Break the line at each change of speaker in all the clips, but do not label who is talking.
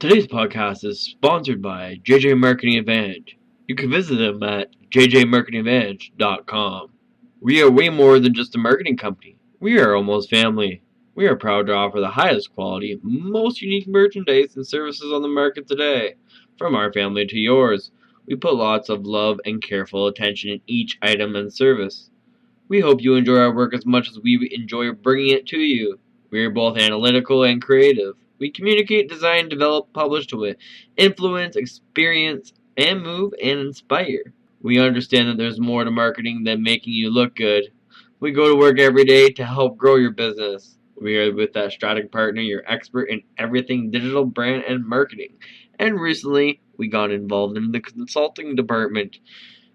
Today's podcast is sponsored by JJ Marketing Advantage. You can visit them at jjmarketingadvantage.com. We are way more than just a marketing company. We are almost family. We are proud to offer the highest quality, most unique merchandise and services on the market today. From our family to yours, we put lots of love and careful attention in each item and service. We hope you enjoy our work as much as we enjoy bringing it to you. We are both analytical and creative. We communicate, design, develop, publish to influence, experience, and move and inspire. We understand that there's more to marketing than making you look good. We go to work every day to help grow your business. We are with that strategic partner, your expert in everything digital brand and marketing. And recently, we got involved in the consulting department.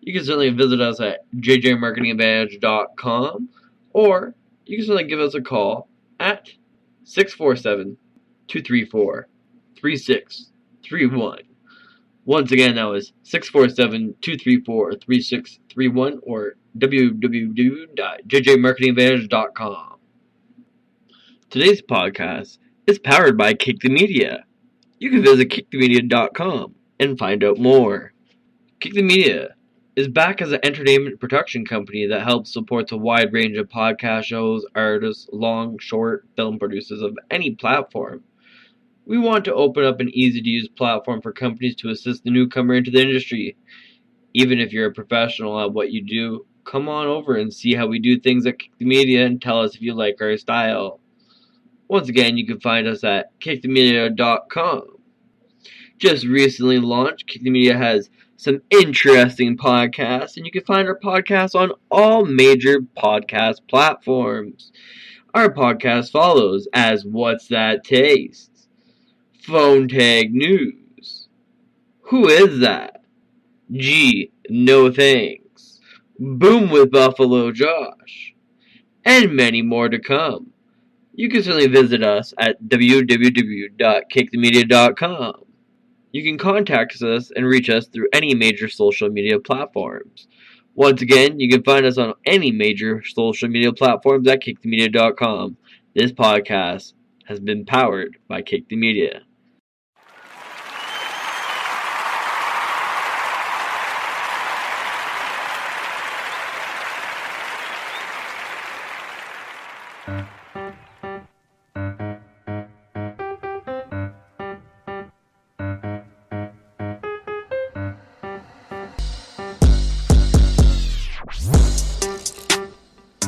You can certainly visit us at jjmarketingadvantage.com, or you can certainly give us a call at 647-234-3631. Once again, that was 647-234-3631 or www.jjmarketingadvantage.com. Today's podcast is powered by Kick the Media. You can visit kickthemedia.com and find out more. Kick the Media is back as an entertainment production company that helps support a wide range of podcast shows, artists, long, short, film producers of any platform. We want to open up an easy-to-use platform for companies to assist the newcomer into the industry. Even if you're a professional at what you do, come on over and see how we do things at Kick the Media and tell us if you like our style. Once again, you can find us at kickthemedia.com. Just recently launched, Kick the Media has some interesting podcasts, and you can find our podcasts on all major podcast platforms. Our podcast follows as What's That Taste? Phone Tag News. Who is that? Gee, no thanks. Boom with Buffalo Josh. And many more to come. You can certainly visit us at www.kickthemedia.com. You can contact us and reach us through any major social media platforms. Once again, you can find us on any major social media platforms at kickthemedia.com. This podcast has been powered by Kick the Media.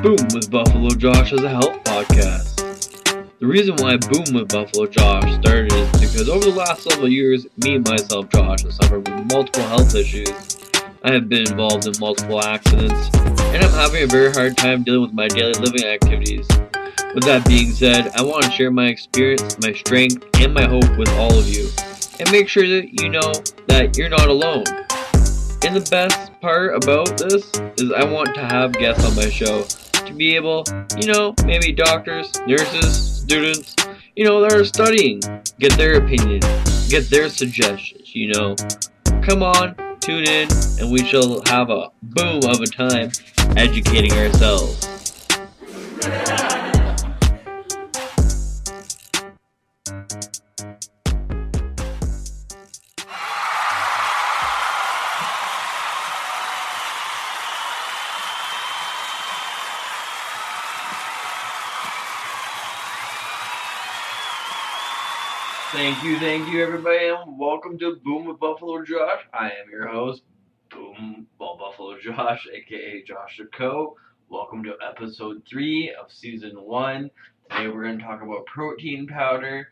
Boom with Buffalo Josh is a health podcast. The reason why Boom with Buffalo Josh started is because over the last several years, me and myself, Josh, have suffered with multiple health issues. I have been involved in multiple accidents, and I'm having a very hard time dealing with my daily living activities. With that being said, I want to share my experience, my strength, and my hope with all of you, and make sure that you know that you're not alone. And the best part about this is I want to have guests on my show to be able, maybe doctors, nurses, students, that are studying, get their opinion, get their suggestions, Come on, tune in, and we shall have a boom of a time educating ourselves. Thank you, everybody, and welcome to Boom with Buffalo Josh. I am your host, Buffalo Josh, aka Josh the Co. Welcome to episode 3 of season 1. Today we're going to talk about protein powder.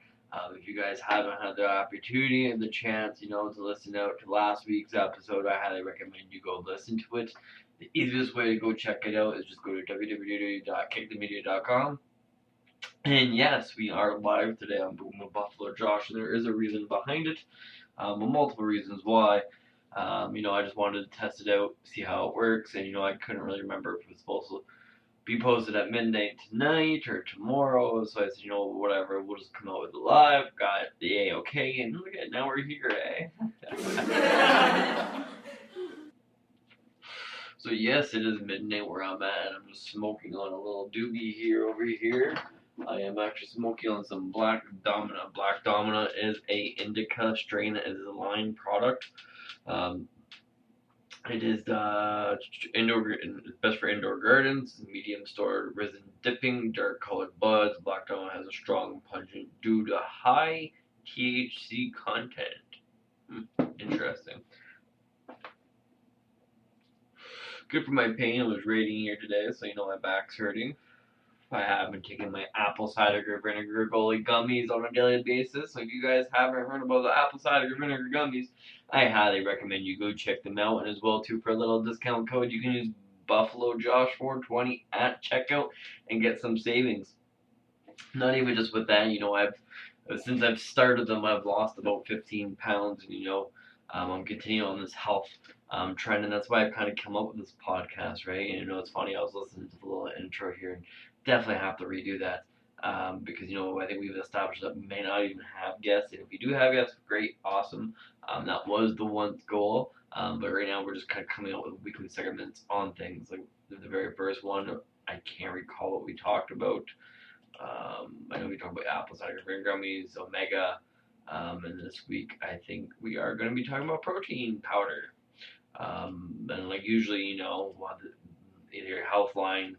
If you guys haven't had the opportunity and the chance, to listen out to last week's episode, I highly recommend you go listen to it. The easiest way to go check it out is just go to www.kickthemedia.com. And yes, we are live today on Boom with Buffalo Josh, and there is a reason behind it, multiple reasons why. I just wanted to test it out, see how it works, and I couldn't really remember if it was supposed to be posted at midnight tonight or tomorrow, so I said, whatever, we'll just come out with it live, got the A-okay, and look at now we're here, eh? So yes, it is midnight where I'm at, and I'm just smoking on a little doobie over here. I am actually smoking on some Black Domina. Black Domina is a indica strain. It is a line product. Um, it is indoor. It's best for indoor gardens. Medium stored resin dipping. Dark colored buds. Black Domina has a strong pungent due to high THC content. Interesting. Good for my pain. I was raiding here today, so you know my back's hurting. I have been taking my apple cider vinegar gully gummies on a daily basis. So if you guys haven't heard about the apple cider vinegar gummies, I highly recommend you go check them out. And as well too, for a little discount code, you can use Buffalo Josh 420 at checkout and get some savings. Not even just with that, since I've started them, I've lost about 15 pounds, and I'm continuing on this health trend, and that's why I've kind of come up with this podcast, right? And it's funny, I was listening to the little intro here, and definitely have to redo that because I think we've established that we may not even have guests, and if we do have guests, great, awesome. That was the one goal, but right now we're just kind of coming out with weekly segments on things. Like the very first one, I can't recall what we talked about. I know we talked about apple cider vinegar gummies, omega, and this week I think we are going to be talking about protein powder. And like usually, either healthline.com,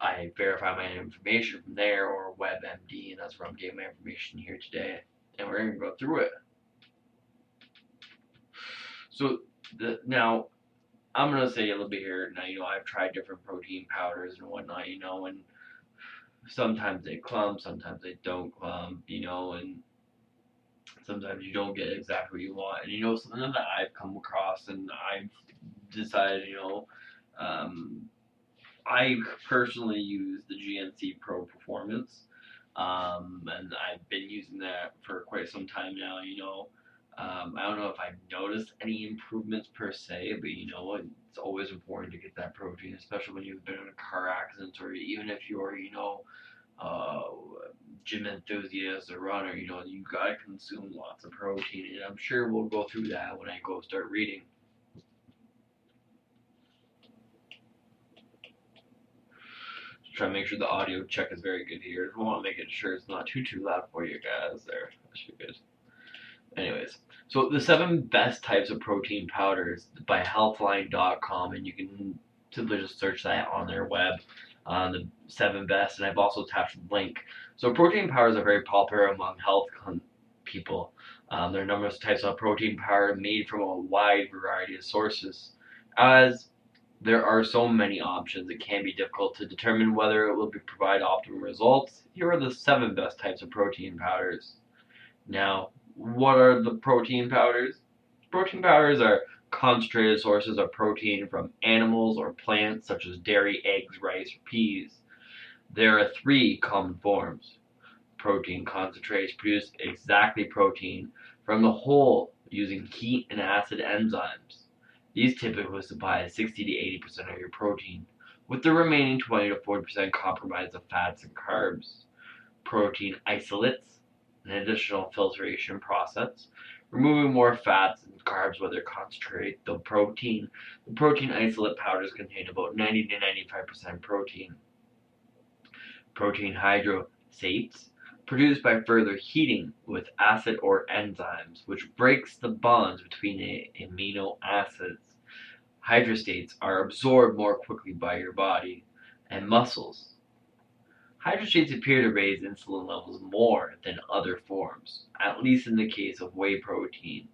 I verify my information from there, or WebMD, and that's where I'm getting my information here today. And we're going to go through it. So now I'm going to say a little bit here. Now, I've tried different protein powders and whatnot, and sometimes they clump, sometimes they don't clump, and sometimes you don't get exactly what you want. And, something that I've come across and I've decided, I personally use the GNC Pro Performance, and I've been using that for quite some time now, I don't know if I've noticed any improvements per se, but it's always important to get that protein, especially when you've been in a car accident, or even if you're, uh, gym enthusiast or runner, you gotta consume lots of protein, and I'm sure we'll go through that when I go start reading. Try to make sure the audio check is very good here. I want to make sure it's not too loud for you guys there. That should be good. Anyways, so the 7 best types of protein powders by Healthline.com, and you can simply just search that on their web, the 7 best, and I've also attached a link. So protein powders are very popular among health people. There are numerous types of protein powder made from a wide variety of sources. As there are so many options, it can be difficult to determine whether it will provide optimal results. Here are the 7 best types of protein powders. Now, what are the protein powders? Protein powders are concentrated sources of protein from animals or plants such as dairy, eggs, rice, or peas. There are 3 common forms. Protein concentrates produce exactly protein from the whole using heat and acid enzymes. These typically supply 60 to 80% of your protein, with the remaining 20 to 40% comprised of fats and carbs. Protein isolates, an additional filtration process, removing more fats and carbs whether concentrate the protein. The protein isolate powders contain about 90 to 95% protein. Protein hydrolysates, produced by further heating with acid or enzymes, which breaks the bonds between the amino acids. Hydrostates are absorbed more quickly by your body and muscles. Hydrostates appear to raise insulin levels more than other forms, at least in the case of whey protein.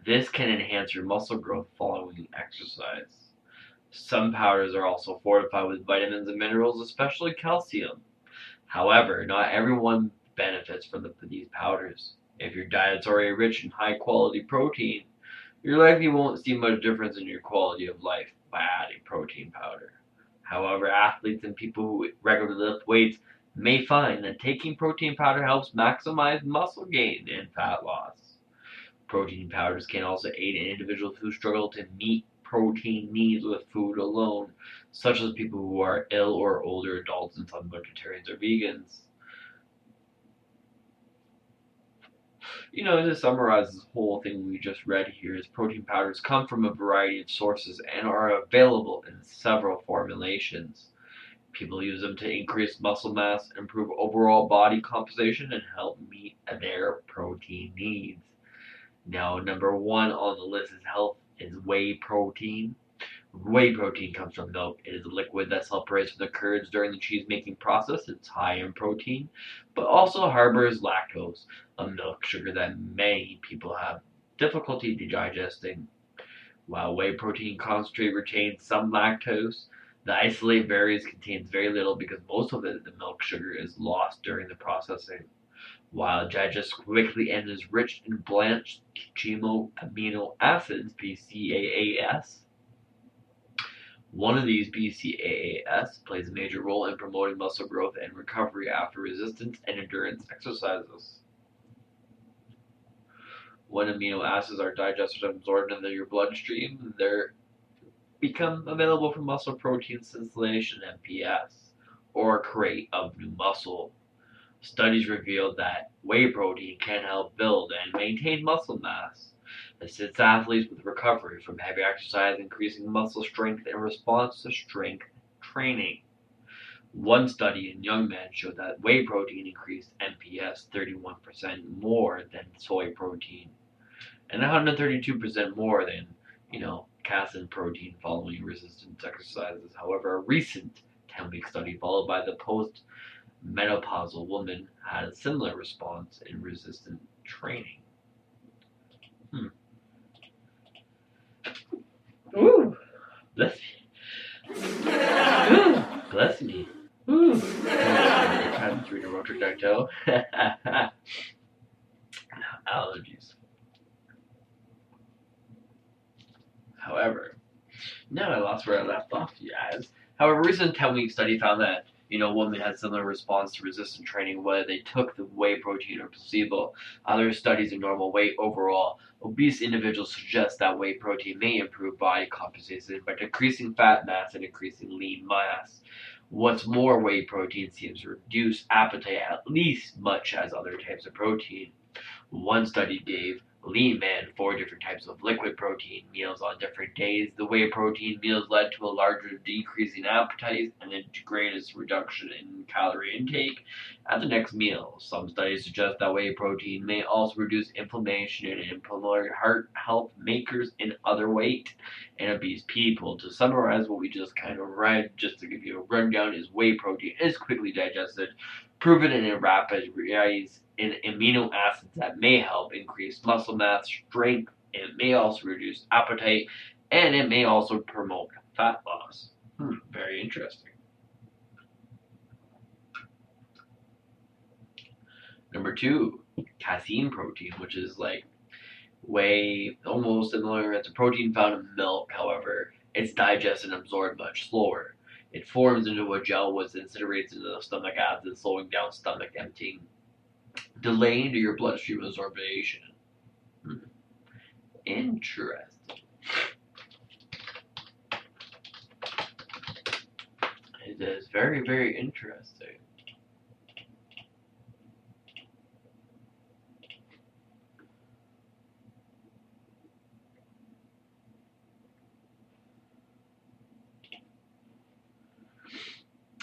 This can enhance your muscle growth following exercise. Some powders are also fortified with vitamins and minerals, especially calcium. However, not everyone benefits from these powders. If your diet's already rich in high quality protein, you likely won't see much difference in your quality of life by adding protein powder. However, athletes and people who regularly lift weights may find that taking protein powder helps maximize muscle gain and fat loss. Protein powders can also aid individuals who struggle to meet protein needs with food alone, such as people who are ill or older adults and some vegetarians or vegans. To summarize this whole thing we just read here, is protein powders come from a variety of sources and are available in several formulations. People use them to increase muscle mass, improve overall body composition, and help meet their protein needs. Now, number one on the list is health is whey protein. Whey protein comes from milk. It is a liquid that separates from the curds during the cheese making process. It's high in protein, but also harbors lactose, a milk sugar that many people have difficulty digesting. While whey protein concentrate retains some lactose, the isolate varies contains very little because most of it, the milk sugar, is lost during the processing. While digests quickly and is rich in branched chain amino acids (BCAAs), one of these BCAAs plays a major role in promoting muscle growth and recovery after resistance and endurance exercises. When amino acids are digested and absorbed into your bloodstream, they become available for muscle protein scintillation (MPS) or create of new muscle. Studies revealed that whey protein can help build and maintain muscle mass, assists athletes with recovery from heavy exercise, increasing muscle strength in response to strength training. One study in young men showed that whey protein increased MPS 31% more than soy protein, and 132% more than, casein protein following resistance exercises. However, a recent 10-week study followed by the post-menopausal woman had a similar response in resistant training. Ooh, bless me. Ooh, bless me. Ooh. Time to read a Rotordactyl. Allergies. However, now I lost where I left off, you guys. However, a recent 10-week study found that, women had similar response to resistant training whether they took the whey protein or placebo. Other studies in normal weight overall, obese individuals suggest that whey protein may improve body composition by decreasing fat mass and increasing lean mass. What's more, whey protein seems to reduce appetite at least much as other types of protein. One study gave lean man 4 different types of liquid protein meals on different days. The whey protein meals led to a larger decrease in appetite and the greatest reduction in calorie intake at the next meal. Some studies suggest that whey protein may also reduce inflammation and promote heart health makers in otherweight and obese people. To summarize what we just kind of read, just to give you a rundown, is whey protein is quickly digested, proven in a rapid rise in amino acids that may help increase muscle mass, strength. It may also reduce appetite, and it may also promote fat loss. Very interesting. Number 2, casein protein, which is like whey, almost similar. It's a protein found in milk, however, it's digested and absorbed much slower. It forms into a gel which incinerates into the stomach acid, slowing down stomach emptying, delaying to your bloodstream absorption. Interesting. It is very, very interesting.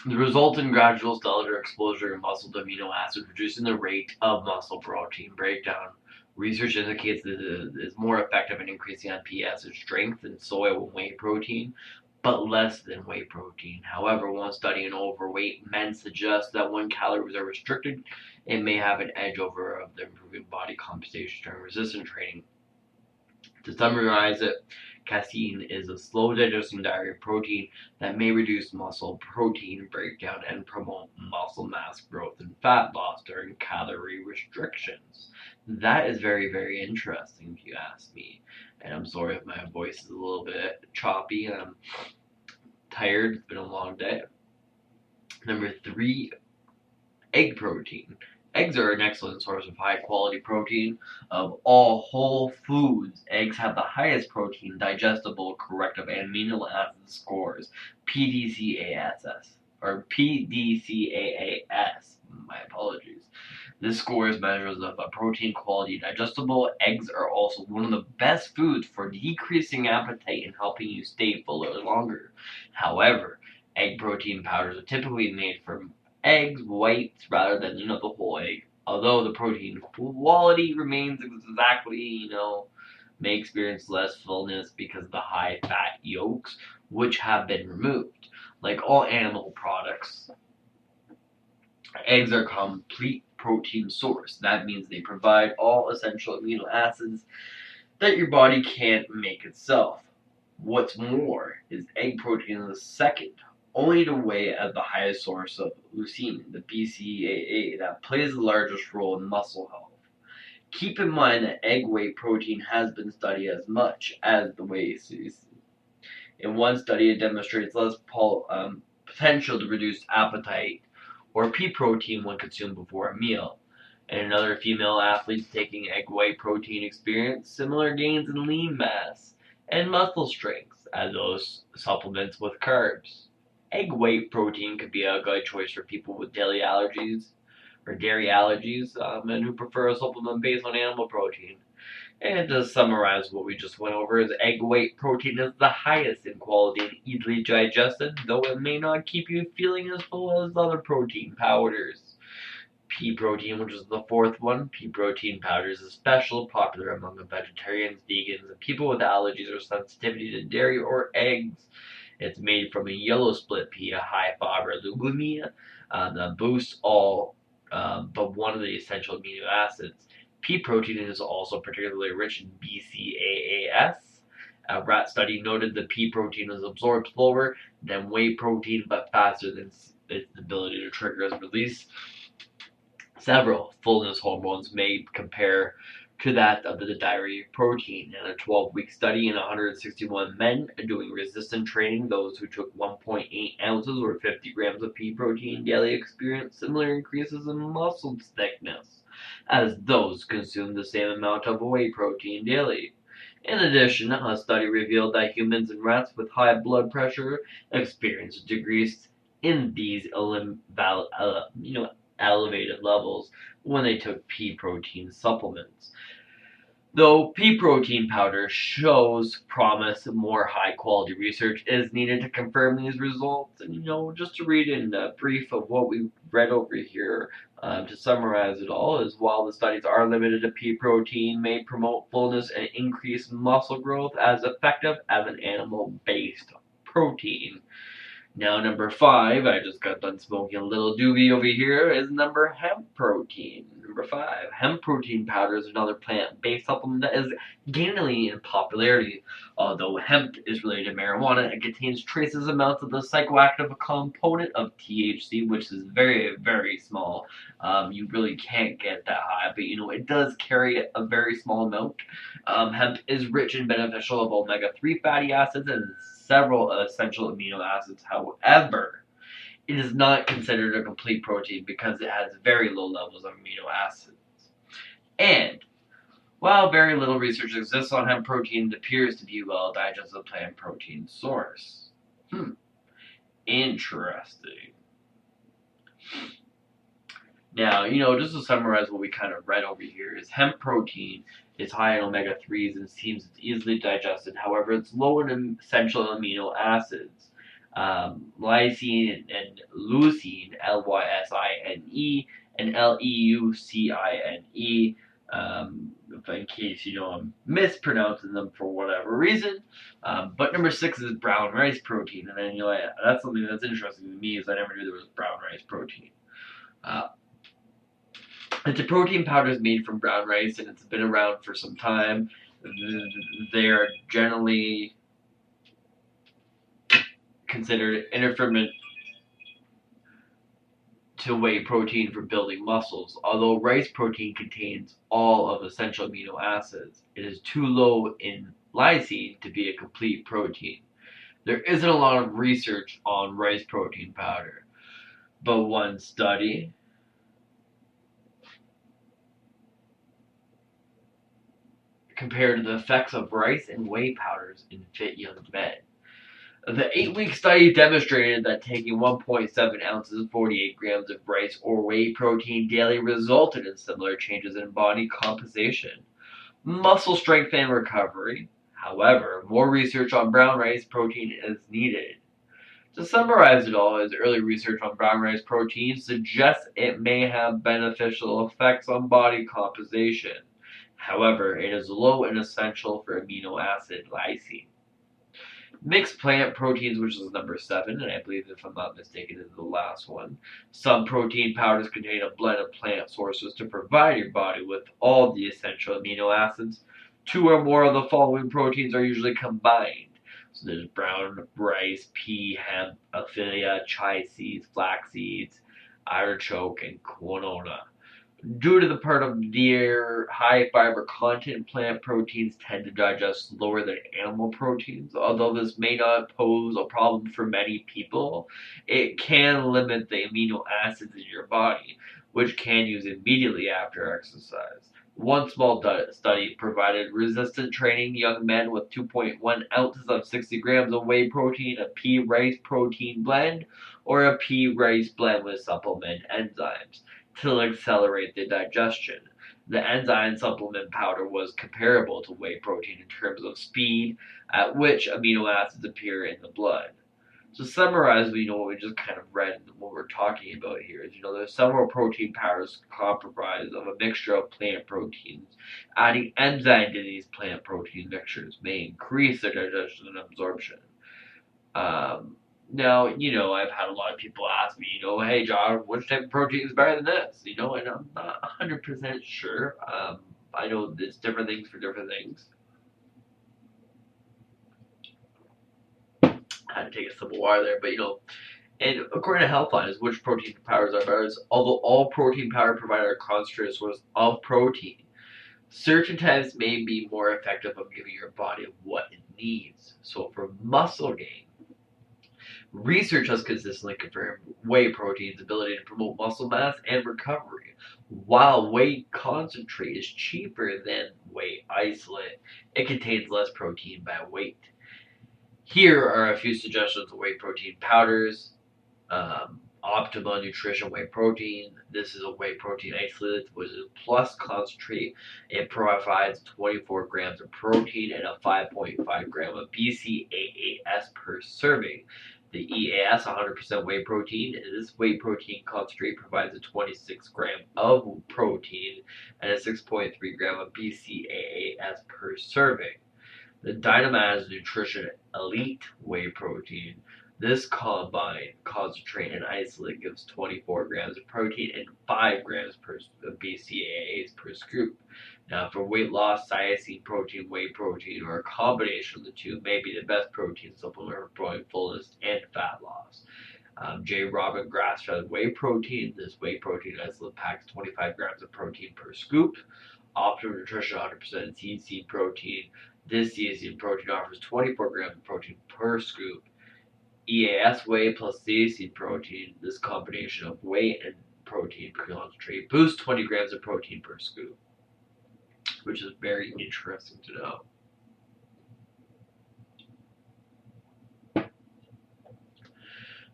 The resultant gradual cellular exposure of muscle to amino acids, reducing the rate of muscle protein breakdown. Research indicates that it is more effective in increasing MPS strength than soy and whey protein, but less than whey protein. However, one study in overweight men suggests that when calories are restricted, it may have an edge over the improving body composition during resistance training. To summarize it, casein is a slow digesting dietary protein that may reduce muscle protein breakdown and promote muscle mass growth and fat loss during calorie restrictions. That is very, very interesting if you ask me. And I'm sorry if my voice is a little bit choppy and I'm tired. It's been a long day. Number 3, egg protein. Eggs are an excellent source of high quality protein. Of all whole foods, eggs have the highest protein digestible corrective amino acid scores, PDCAAS, or PDCAAS. My apologies. This score is measures of a protein quality digestible. Eggs are also one of the best foods for decreasing appetite and helping you stay fuller longer. However, Egg protein powders are typically made from eggs whites rather than the whole egg. Although the protein quality remains exactly, may experience less fullness because of the high fat yolks, which have been removed. Like all animal products, eggs are a complete protein source. That means they provide all essential amino acids that your body can't make itself. What's more is egg protein is second only to whey as the highest source of leucine, the BCAA, that plays the largest role in muscle health. Keep in mind that egg whey protein has been studied as much as the whey source. In one study, it demonstrates less potential to reduce appetite or pea protein when consumed before a meal. And another, female athletes taking egg white protein experienced similar gains in lean mass and muscle strength as those supplements with carbs. Egg white protein could be a good choice for people with daily allergies or dairy allergies, and who prefer a supplement based on animal protein. And to summarize what we just went over, is egg white protein is the highest in quality and easily digested, though it may not keep you feeling as full as other protein powders. Pea protein, which is the fourth one, pea protein powders is especially popular among vegetarians, vegans, and people with allergies or sensitivity to dairy or eggs. It's made from a yellow split pea, a high fiber legumina that boosts all but one of the essential amino acids. Pea protein is also particularly rich in BCAAs. A rat study noted the pea protein is absorbed slower than whey protein but faster than its ability to trigger its release. Several fullness hormones may compare to that of the dairy protein. In a 12-week study in 161 men doing resistance training, those who took 1.8 ounces or 50 grams of pea protein daily experienced similar increases in muscle thickness as those consumed the same amount of whey protein daily. In addition, a study revealed that humans and rats with high blood pressure experienced decrease in these elevated levels when they took pea protein supplements. Though pea protein powder shows promise, more high quality research is needed to confirm these results. And just to read in a brief of what we read over here, to summarize it all, is while the studies are limited to pea protein, may promote fullness and increase muscle growth as effective as an animal based protein. Now, number 5, I just got done smoking a little doobie over here, is number hemp protein. Number 5, hemp protein powder is another plant-based supplement that is gaining in popularity. Although hemp is related to marijuana, it contains traces amounts of the psychoactive component of THC, which is very, very small. You really can't get that high, but it does carry a very small amount. Hemp is rich and beneficial of omega-3 fatty acids and several essential amino acids. However, it is not considered a complete protein because it has very low levels of amino acids. And while very little research exists on hemp protein, it appears to be a well-digested plant protein source. Interesting. Now, just to summarize what we kind of read over here, is hemp protein is high in omega-3s and seems easily digested. However, it's low in essential amino acids. Lysine and leucine, Lysine, and Leucine. In case I'm mispronouncing them for whatever reason. But number 6 is brown rice protein, and then that's something that's interesting to me, is I never knew there was brown rice protein. It's a protein powder made from brown rice, and it's been around for some time. They are generally considered interferent to whey protein for building muscles. Although rice protein contains all of essential amino acids, it is too low in lysine to be a complete protein. There isn't a lot of research on rice protein powder, but one study compared to the effects of rice and whey powders in fit young men. The 8-week study demonstrated that taking 1.7 ounces, 48 grams of rice or whey protein daily resulted in similar changes in body composition, muscle strength, and recovery. However, more research on brown rice protein is needed. To summarize it all, his early research on brown rice protein suggests it may have beneficial effects on body composition. However, it is low in essential for amino acid lysine. Mixed plant proteins, which is number 7, and I believe, if I'm not mistaken, is the last one. Some protein powders contain a blend of plant sources to provide your body with all the essential amino acids. Two or more of the following proteins are usually combined. So there's brown rice, pea, hemp, aphilia, chia seeds, flax seeds, artichoke, and quinoa. Due to the part of their high fiber content, plant proteins tend to digest slower than animal proteins. Although this may not pose a problem for many people, it can limit the amino acids in your body, which can use immediately after exercise. One small study provided resistant training young men with 2.1 ounces of 60 grams of whey protein, a pea rice protein blend, or a pea rice blend with supplement enzymes to accelerate the digestion. The enzyme supplement powder was comparable to whey protein in terms of speed at which amino acids appear in the blood. To summarize, what we just kind of read and what we're talking about here is, there's several protein powders comprised of a mixture of plant proteins. Adding enzyme to these plant protein mixtures may increase their digestion and absorption. Now, I've had a lot of people ask me, hey, John, which type of protein is better than this? And I'm not 100% sure. I know there's different things for different things. I had to take a sip of water there, but, and according to Healthline, which protein powders are better? Although all protein powder provide a concentrated source of protein, certain types may be more effective of giving your body what it needs. So for muscle gain, research has consistently confirmed whey protein's ability to promote muscle mass and recovery. While whey concentrate is cheaper than whey isolate, it contains less protein by weight. Here are a few suggestions of whey protein powders. Optima Nutrition Whey Protein. This is a whey protein isolate with a plus concentrate. It provides 24 grams of protein and a 5.5 gram of BCAAs per serving. The EAS 100% whey protein. This whey protein concentrate provides a 26 gram of protein and a 6.3 gram of BCAAs per serving. The Dynamaz Nutrition Elite Whey Protein. This combined concentrate and isolate gives 24 grams of protein and 5 grams of BCAAs per scoop. Now, for weight loss, cytosine protein, whey protein, or a combination of the two may be the best protein supplement for growing fullness and fat loss. J. Robin grass-fed whey protein. This whey protein isolate packs 25 grams of protein per scoop. Optimum Nutrition 100% seed protein. This seed protein offers 24 grams of protein per scoop. EAS whey plus seed protein. This combination of whey and protein concentrate boosts 20 grams of protein per scoop, which is very interesting to know.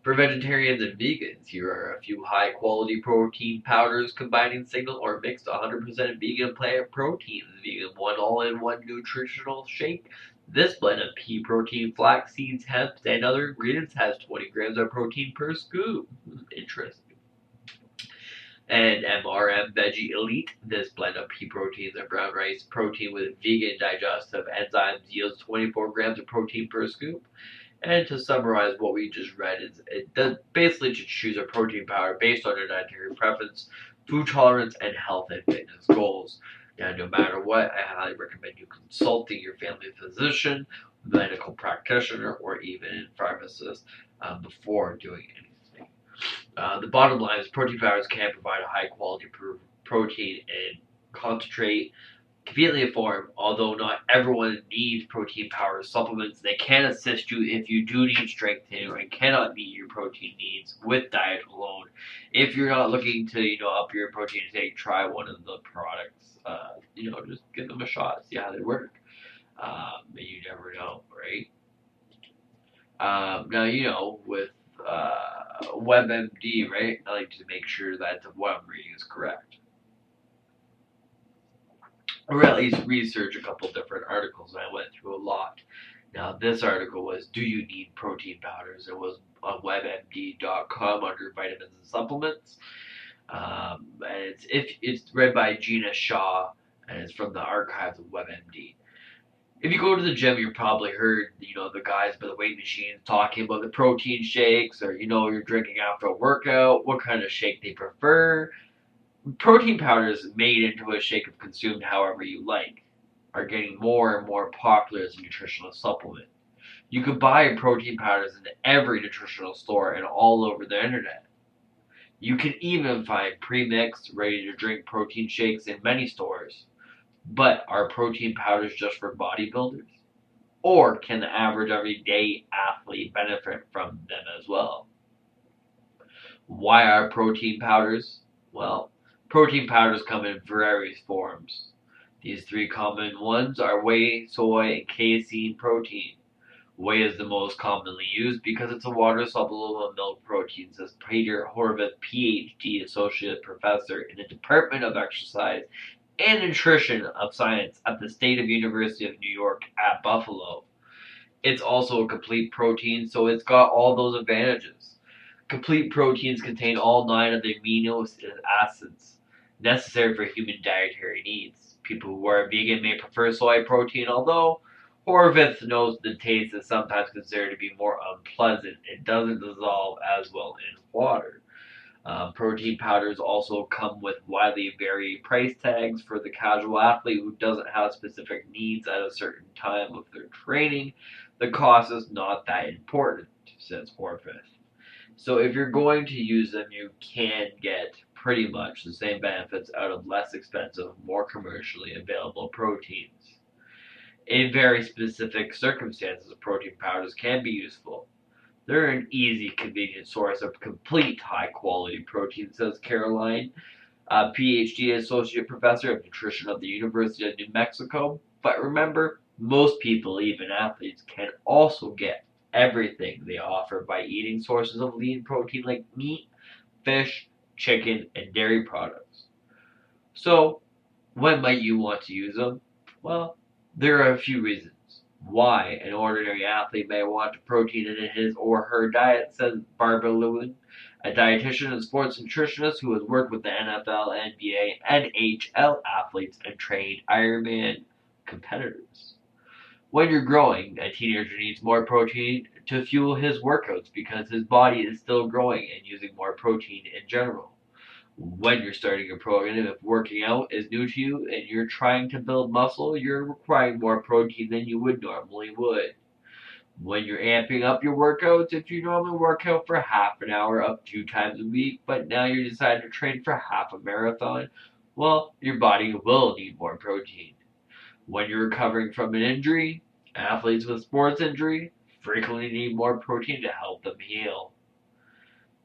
For vegetarians and vegans, here are a few high-quality protein powders combining single or mixed 100% vegan plant proteins. Vegan One All-in-One Nutritional Shake. This blend of pea protein, flax seeds, hemp, and other ingredients has 20 grams of protein per scoop. Interesting. And MRM Veggie Elite. This blend of pea proteins and brown rice protein with vegan digestive enzymes yields 24 grams of protein per scoop. And to summarize what we just read, it does basically just choose a protein powder based on your dietary preference, food tolerance, and health and fitness goals. Now, no matter what, I highly recommend you consulting your family physician, medical practitioner, or even a pharmacist before doing anything. The bottom line is protein powders can provide a high quality protein and concentrate conveniently form. Although not everyone needs protein powder supplements, they can assist you if you do need strengthening and cannot meet your protein needs with diet alone. If you're not looking to up your protein intake, try one of the products. Just give them a shot, see how they work. You never know, right? Now with WebMD, right? I like to make sure that what I'm reading is correct, or at least research a couple different articles, and I went through a lot. Now, this article was "Do You Need Protein Powders?" It was on WebMD.com under vitamins and supplements. And it's read by Gina Shaw, and it's from the archives of WebMD. If you go to the gym, you probably heard, the guys by the weight machines talking about the protein shakes, or, you're drinking after a workout, what kind of shake they prefer. Protein powders made into a shake if consumed however you like are getting more and more popular as a nutritional supplement. You can buy protein powders in every nutritional store and all over the internet. You can even find pre-mixed, ready-to-drink protein shakes in many stores. But are protein powders just for bodybuilders? Or can the average everyday athlete benefit from them as well? Why are protein powders? Well, protein powders come in various forms. These three common ones are whey, soy, and casein protein. Whey is the most commonly used because it's a water-soluble milk protein, says Peter Horvath, PhD, Associate Professor in the Department of Exercise and Nutrition of Science at the State University of New York at Buffalo. It's also a complete protein, so it's got all those advantages. Complete proteins contain all 9 of the amino acids necessary for human dietary needs. People who are vegan may prefer soy protein, although Horvath knows the taste is sometimes considered to be more unpleasant. It doesn't dissolve as well in water. Protein powders also come with widely varying price tags for the casual athlete who doesn't have specific needs at a certain time of their training. The cost is not that important, says Horvath. So if you're going to use them, you can get pretty much the same benefits out of less expensive, more commercially available proteins. In very specific circumstances, protein powders can be useful. They're an easy, convenient source of complete high-quality protein, says Caroline, a PhD Associate Professor of Nutrition at the University of New Mexico. But remember, most people, even athletes, can also get everything they offer by eating sources of lean protein like meat, fish, chicken, and dairy products. So, when might you want to use them? Well, there are a few reasons why an ordinary athlete may want protein in his or her diet, says Barbara Lewin, a dietitian and sports nutritionist who has worked with the NFL, NBA, NHL athletes and trained Ironman competitors. When you're growing, a teenager needs more protein to fuel his workouts because his body is still growing and using more protein in general. When you're starting a program, if working out is new to you and you're trying to build muscle, you're requiring more protein than you would normally would. When you're amping up your workouts, if you normally work out for half an hour up 2 times a week, but now you decide to train for half a marathon, well, your body will need more protein. When you're recovering from an injury, athletes with sports injury frequently need more protein to help them heal.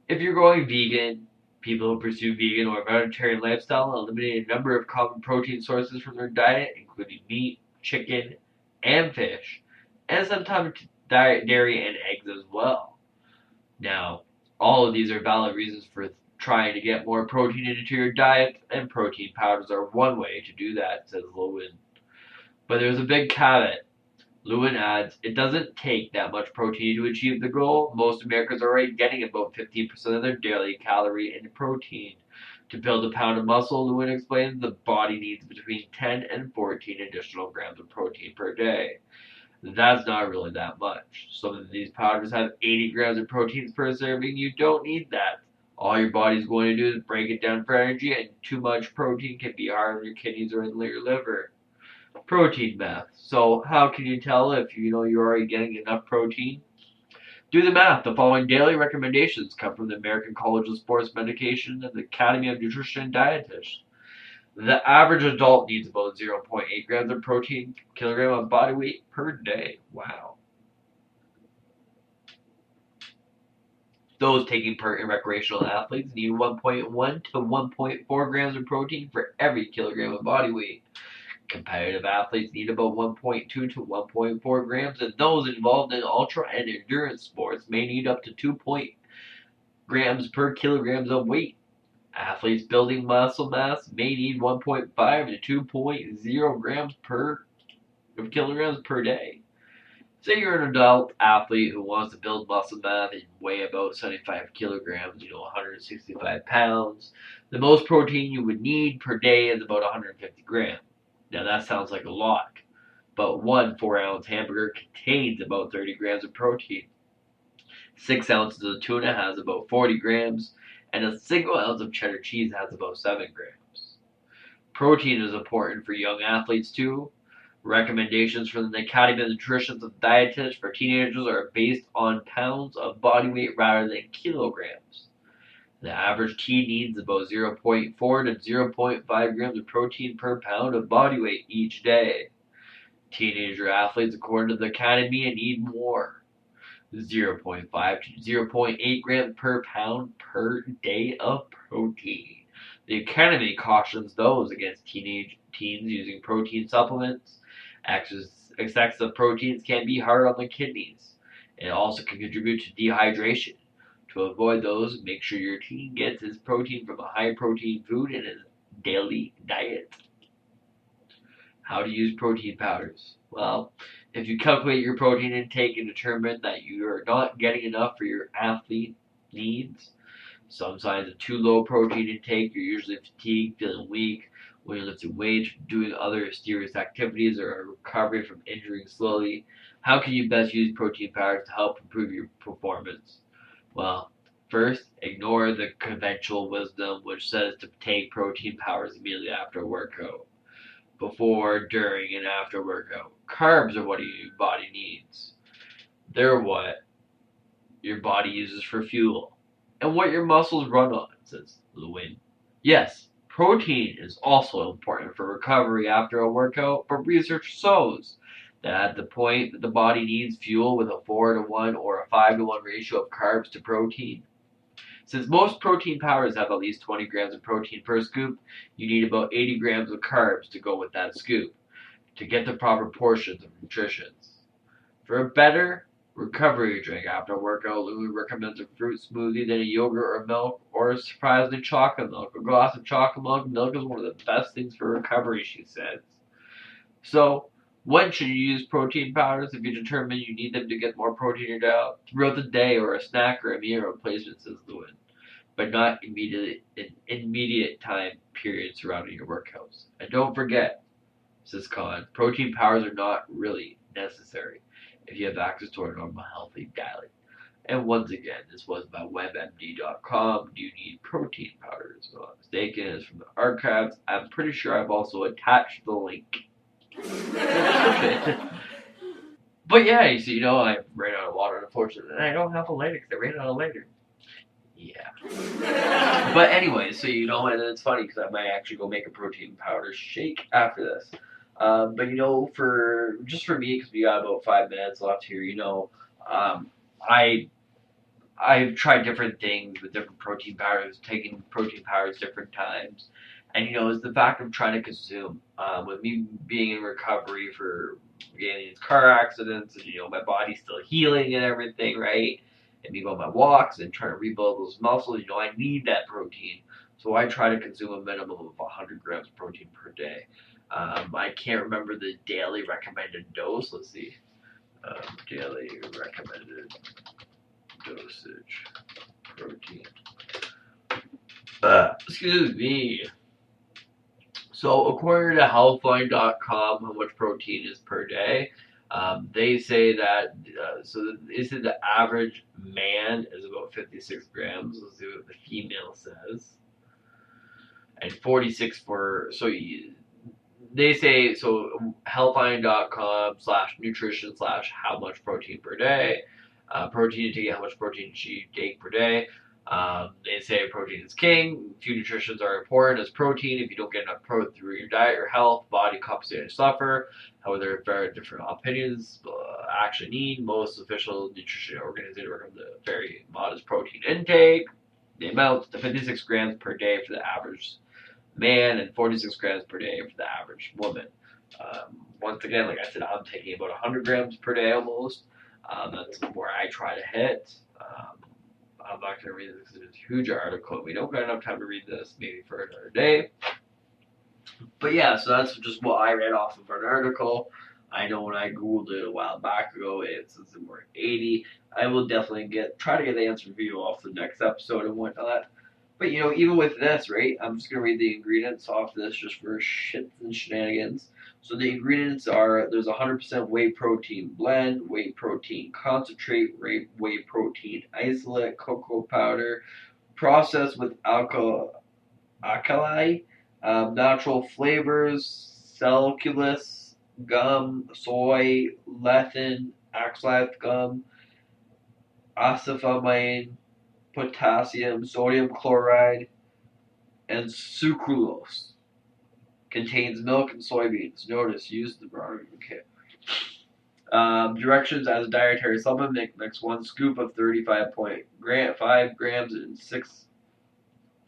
If you're going vegan, people who pursue vegan or vegetarian lifestyle eliminate a number of common protein sources from their diet, including meat, chicken, and fish, and sometimes dairy and eggs as well. Now, all of these are valid reasons for trying to get more protein into your diet, and protein powders are one way to do that, says Lewin. But there's a big caveat. Lewin adds, it doesn't take that much protein to achieve the goal. Most Americans are already getting about 15% of their daily calorie in protein. To build a pound of muscle, Lewin explains, the body needs between 10 and 14 additional grams of protein per day. That's not really that much. Some of these powders have 80 grams of protein per serving. You don't need that. All your body's going to do is break it down for energy, and too much protein can be hard on your kidneys or in your liver. Protein math. So how can you tell if you're already getting enough protein? Do the math. The following daily recommendations come from the American College of Sports Medicine and the Academy of Nutrition and Dietetics. The average adult needs about 0.8 grams of protein per kilogram of body weight per day. Wow. Those taking part in recreational athletes need 1.1 to 1.4 grams of protein for every kilogram of body weight. Competitive athletes need about 1.2 to 1.4 grams, and those involved in ultra and endurance sports may need up to 2 grams per kilograms of weight. Athletes building muscle mass may need 1.5 to 2.0 grams per kilograms per day. Say you're an adult athlete who wants to build muscle mass and weigh about 75 kilograms, 165 pounds. The most protein you would need per day is about 150 grams. Now that sounds like a lot, but one 4-ounce hamburger contains about 30 grams of protein. 6 ounces of tuna has about 40 grams, and a single ounce of cheddar cheese has about 7 grams. Protein is important for young athletes too. Recommendations from the Academy of Nutrition and Dietetics for teenagers are based on pounds of body weight rather than kilograms. The average teen needs about 0.4 to 0.5 grams of protein per pound of body weight each day. Teenager athletes, according to the Academy, need more. 0.5 to 0.8 grams per pound per day of protein. The Academy cautions those against teens using protein supplements. Excessive proteins can be hard on the kidneys. It also can contribute to dehydration. To avoid those, make sure your teen gets his protein from a high protein food in his daily diet. How to use protein powders. Well, if you calculate your protein intake and determine that you are not getting enough for your athlete needs, some signs of too low protein intake, you're usually fatigued, feeling weak, when you're lifting weights, doing other serious activities, or recovering from injuring slowly. How can you best use protein powders to help improve your performance? Well, first, ignore the conventional wisdom which says to take protein powders immediately after a workout. Before, during, and after workout. Carbs are what your body needs. They're what your body uses for fuel and what your muscles run on, says Lewin. Yes, protein is also important for recovery after a workout, but research shows that at the point that the body needs fuel with a 4-to-1 or a 5-to-1 ratio of carbs to protein. Since most protein powders have at least 20 grams of protein per scoop, you need about 80 grams of carbs to go with that scoop to get the proper portions of nutrition. For a better recovery drink after a workout, Louis recommends a fruit smoothie, then a yogurt or milk, or surprisingly chocolate milk. A glass of chocolate milk is one of the best things for recovery, she says. So, when should you use protein powders if you determine you need them to get more protein in your diet? Throughout the day or a snack or a meal replacement, says Lewin, but not immediate time periods surrounding your workouts. And don't forget, says Colin, protein powders are not really necessary if you have access to a normal healthy diet. And once again, this was by WebMD.com. Do you need protein powders? If I'm not mistaken, it's from the archives. I'm pretty sure I've also attached the link. But yeah, you see, I ran out of water, unfortunately, and I don't have a lighter because I ran out of lighter. Yeah. But anyway, so and it's funny because I might actually go make a protein powder shake after this. But for me, because we got about 5 minutes left here, I've tried different things with different protein powders, taking protein powders different times, and it's the fact of trying to consume. With me being in recovery for getting these car accidents, and my body's still healing and everything, right? And me on my walks and trying to rebuild those muscles, I need that protein. So I try to consume a minimum of 100 grams of protein per day. I can't remember the daily recommended dose. Let's see. Daily recommended dosage protein. Excuse me. So according to healthline.com, how much protein is per day? They say that the average man is about 56 grams. Let's see what the female says. And 46 they say, so healthline.com/nutrition/ how much protein per day. Protein intake, how much protein should you take per day. They say protein is king. Few nutritions are important as protein. If you don't get enough protein through your diet, your health, body compensating to suffer. However, there are very different opinions. Actually need most official nutrition organizations recommend a very modest protein intake. The amount to 56 grams per day for the average man and 46 grams per day for the average woman. Once again, like I said, I'm taking about 100 grams per day almost. That's where I try to hit. I'm not going to read this because it's a huge article. We don't got enough time to read this, maybe for another day. But yeah, so that's just what I read off of an article. I know when I googled it a while back ago, it says more 80. I will definitely try to get the answer for you off the next episode and whatnot. But even with this, right? I'm just gonna read the ingredients off this just for shits and shenanigans. So the ingredients are: there's 100% whey protein blend, whey protein concentrate, whey protein isolate, cocoa powder, processed with alkali, natural flavors, cellulose, gum, soy, lecithin, oxalate gum, acesulfame, potassium, sodium chloride, and sucralose. Contains milk and soybeans. Notice, use the broader kit. Directions: as a dietary supplement, mix 1 scoop of 5 grams in 6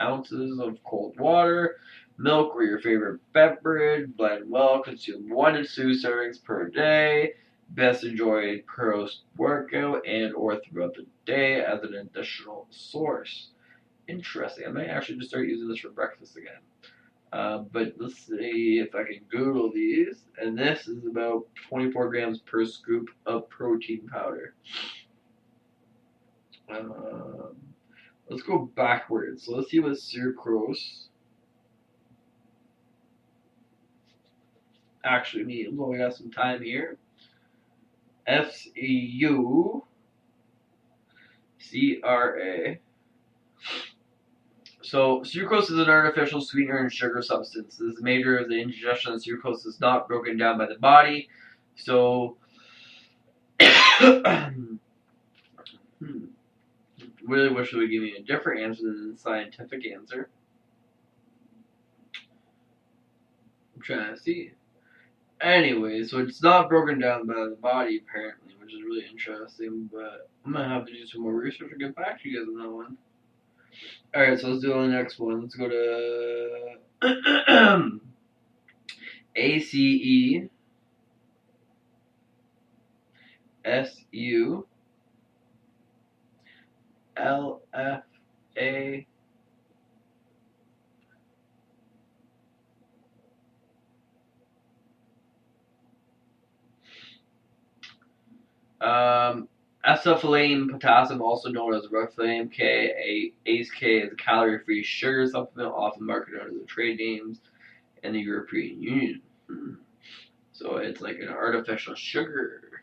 ounces of cold water. Milk or your favorite beverage. Blend well. Consume 1 to 2 servings per day. Best enjoyed post-workout and or throughout the day as an additional source. Interesting. I might actually just start using this for breakfast again. But let's see if I can Google these. And this is about 24 grams per scoop of protein powder. Let's go backwards. So let's see what sucrose actually means. Well, we got some time here. SUCRA. So sucrose is an artificial sweetener and sugar substance. This is major of the ingestion of sucrose is not broken down by the body. So really wish it would give me a different answer than the scientific answer. I'm trying to see. Anyway, so it's not broken down by the body apparently, which is really interesting, but I'm going to have to do some more research and get back to you guys on that one. Alright, so let's do the next one. Let's go to ACE SU LFA acesulfame potassium, also known as Ruflame K. ACE K is a calorie-free sugar supplement, often marketed under the trade names in the European Union. So it's like an artificial sugar.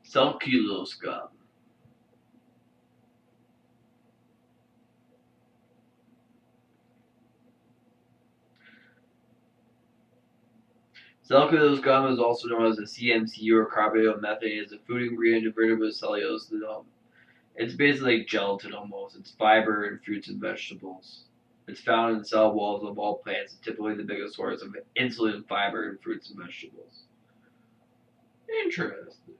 Cellulose gum. Cellulose gum is also known as a CMC or carbonyl methane. It's a food ingredient diverted with cellulose. It's basically like gelatin almost. It's fiber in fruits and vegetables. It's found in cell walls of all plants, and typically the biggest source of insulin fiber in fruits and vegetables. Interesting.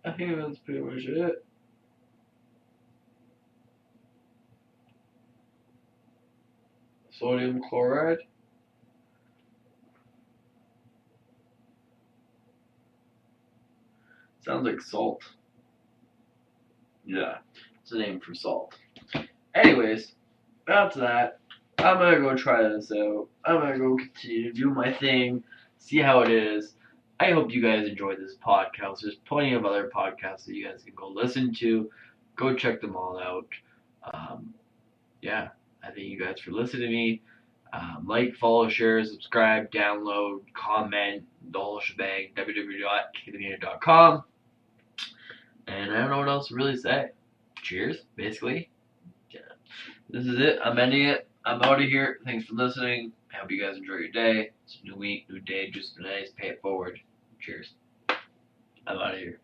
I think that's pretty much it. Sodium chloride. Sounds like salt. Yeah, it's a name for salt. Anyways, that's that. I'm gonna go try this out. I'm gonna go continue to do my thing, see how it is. I hope you guys enjoyed this podcast. There's plenty of other podcasts that you guys can go listen to. Go check them all out. Yeah, I thank you guys for listening to me. Like, follow, share, subscribe, download, comment, the whole shebang, www.kickthemedia.com. And I don't know what else to really say. Cheers, basically. Yeah. This is it. I'm ending it. I'm out of here. Thanks for listening. I hope you guys enjoy your day. It's a new week, new day. Just be nice. Pay it forward. Cheers. I'm out of here.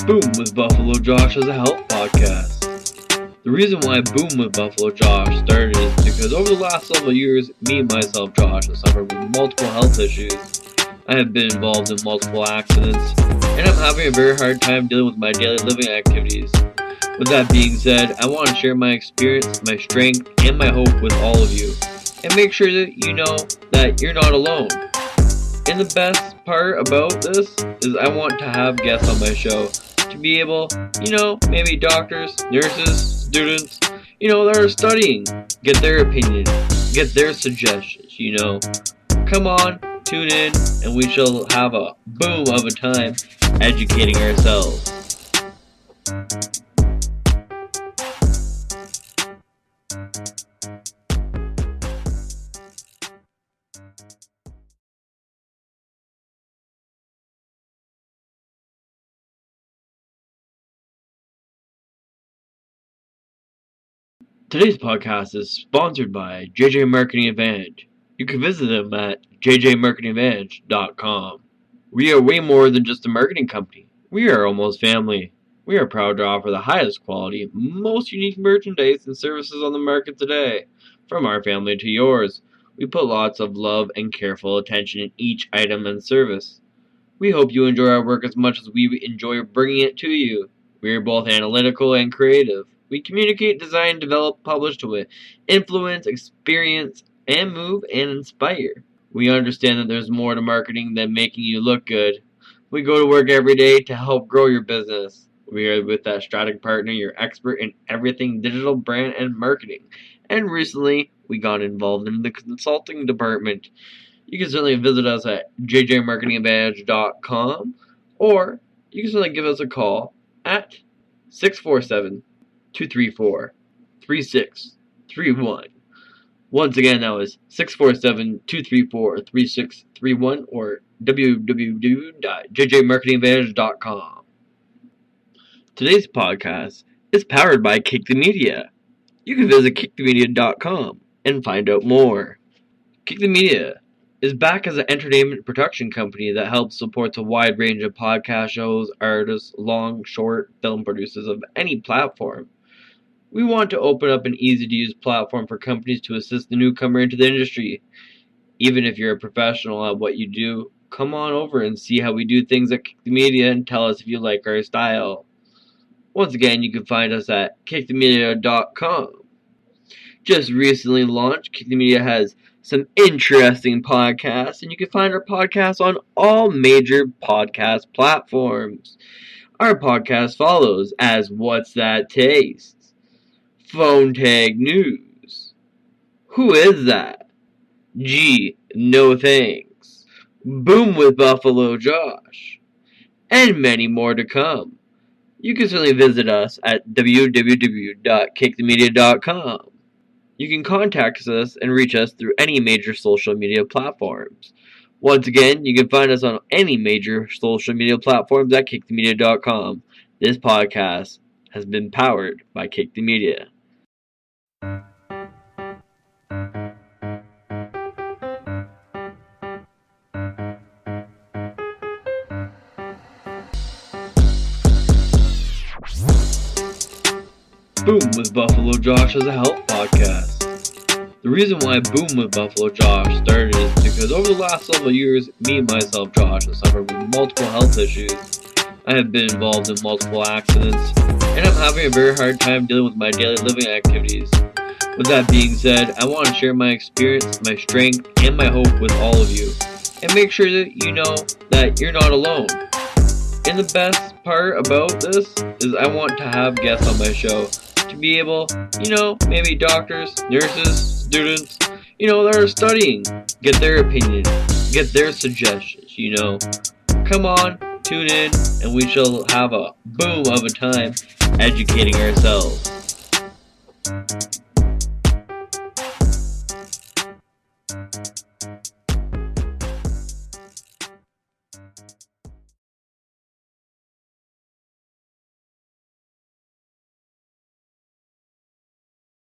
Boom with Buffalo Josh as a health podcast. The reason why Boom with Buffalo Josh started is because over the last several years, me and myself, Josh, have suffered with multiple health issues. I have been involved in multiple accidents, and I'm having a very hard time dealing with my daily living activities. With that being said, I want to share my experience, my strength, and my hope with all of you, and make sure that you know that you're not alone. And the best part about this is I want to have guests on my show to be able, maybe doctors, nurses, students, that are studying, get their opinion, get their suggestions, Come on, tune in, and we shall have a boom of a time educating ourselves. Today's podcast is sponsored by JJ Marketing Advantage. You can visit them at jjmarketingadvantage.com. We are way more than just a marketing company. We are almost family. We are proud to offer the highest quality, most unique merchandise and services on the market today. From our family to yours, we put lots of love and careful attention in each item and service. We hope you enjoy our work as much as we enjoy bringing it to you. We are both analytical and creative. We communicate, design, develop, publish to influence, experience, and move and inspire. We understand that there's more to marketing than making you look good. We go to work every day to help grow your business. We are with that strategic partner, your expert in everything digital, brand, and marketing. And recently, we got involved in the consulting department. You can certainly visit us at jjmarketingadvantage.com, or you can certainly give us a call at 647-234-3631. Once again, that was 647-234-3631 or www.jjmarketingadvantage.com. Today's podcast is powered by Kick the Media. You can visit kickthemedia.com and find out more. Kick the Media is back as an entertainment production company that helps supports a wide range of podcast shows, artists, long, short, film producers of any platform. We want to open up an easy-to-use platform for companies to assist the newcomer into the industry. Even if you're a professional at what you do, come on over and see how we do things at Kick the Media and tell us if you like our style. Once again, you can find us at kickthemedia.com. Just recently launched, Kick the Media has some interesting podcasts, and you can find our podcasts on all major podcast platforms. Our podcast follows as What's That Taste? Phone Tag News. Who is that? Gee, no thanks. Boom with Buffalo Josh. And many more to come. You can certainly visit us at www.kickthemedia.com. You can contact us and reach us through any major social media platforms. Once again, you can find us on any major social media platforms at kickthemedia.com. This podcast has been powered by Kick the Media. Boom with Buffalo Josh is a health podcast. The reason why Boom with Buffalo Josh started is because over the last several years, me and myself, Josh, have suffered with multiple health issues. I have been involved in multiple accidents, and I'm having a very hard time dealing with my daily living activities. With that being said, I want to share my experience, my strength, and my hope with all of you, and make sure that you know that you're not alone. And the best part about this is I want to have guests on my show to be able, maybe doctors, nurses, students, that are studying, get their opinion, get their suggestions, Come on, tune in, and we shall have a boom of a time educating ourselves.